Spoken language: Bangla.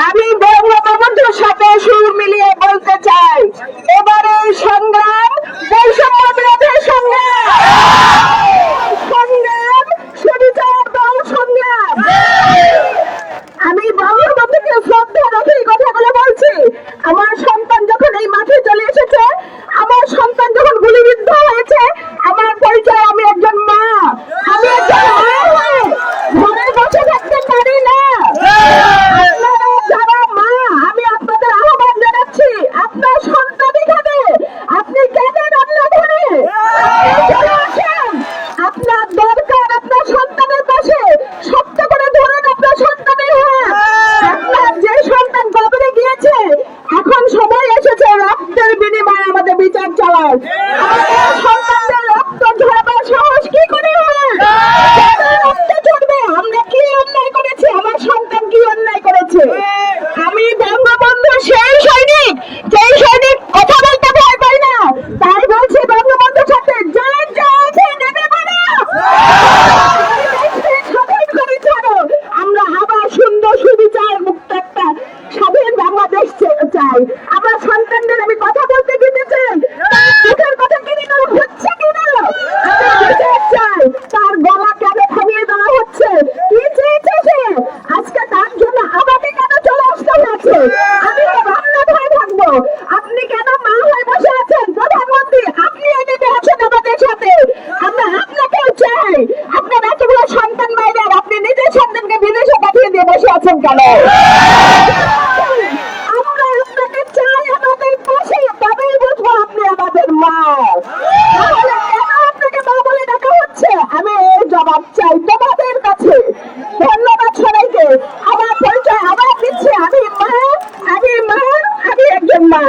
আমি বঙ্গবন্ধুর সাথে সুর মিলিয়ে বলতে চাই, এবারে সংগ্রাম বৈষম্য বিরোধী সংগ্রাম, সংগ্রাম সুবিচার দল সংগ্রাম। আমি বঙ্গবন্ধুকে শ্রদ্ধা রেখে এই কথাগুলো বলছি। আমার সন্তান যখন এই মাঠে চলে এসেছে, আমার সন্তান যখন গুলিবিদ্ধ হয়েছে, আমার পরিচয় আমি একজন মা। আমি একজন মা হয়ে ঘরে বসে থাকতে পারি না। আপনারা যারা মা, আমি আপনাদের আহ্বান জানাচ্ছি, আপনার সন্তান এখানে, আপনি কেন রান্না ঘরে চলে আসেন। আপনার দরকার আপনার সন্তানের পাশে শক্ত করে ধরেন আপনার সন্তানের হাত। আপনার যে সন্তান কবরে গিয়েছে, এখন সময় এসেছে রক্তের বিনিময়ে আমাদের বিচার চালার। আমাদের সন্তানদের রক্ত ঝরাবার সাহস কি করে হয়? রক্তে চড়বে? আমরা কি অন্যায় করেছি? আমার সন্তান কি অন্যায় করেছে? আমি বঙ্গবন্ধু সেই সৈনিক, যেই সৈনিক কথা বলতে ভয় পাই না। তাই বলছি বঙ্গবন্ধুর সাথে যা যা আছে নেমে পড়ো। স্বাধীন করে ছাড়ো। আমরা আবার সুন্দর সুবিচার মুক্ত একটা স্বাধীন বাংলাদেশ চাই। আমার সন্তানদের আমি কথা বলতে দিতে চাই। মুখের কথা কিনে নেওয়া হচ্ছে কিনা আমি বিচার চাই। তার গলা কেন থামিয়ে দেওয়া হচ্ছে? কি চেয়েছে সে? আজকে তার জন্য আমাকে কেন চলে আসতে হয়েছে? আমি রান্না ঘরে থাকবো, আপনি কেন মা হয়ে বসে আছেন? প্রধানমন্ত্রী, আপনি এগিয়ে আছেন আমাদের সাথে। আমরা আপনাকেও চাই। আপনার এতগুলো সন্তান মায়ের, আপনি নিজের সন্তানকে বিদেশে পাঠিয়ে দিয়ে বসে আছেন কেন? আমরা আপনাকে চাই আমাদের পাশে, তবেই বুঝবো আপনি আমাদের মা। তাহলে কেন আপনাকে মা বলে ডাকা হচ্ছে? আমি এর জবাব চাই তোমাদের কাছে। ধন্যবাদ সবাইকে। আমার পরিচয় আবার দিচ্ছি, আমি মা, আমি একজন মা।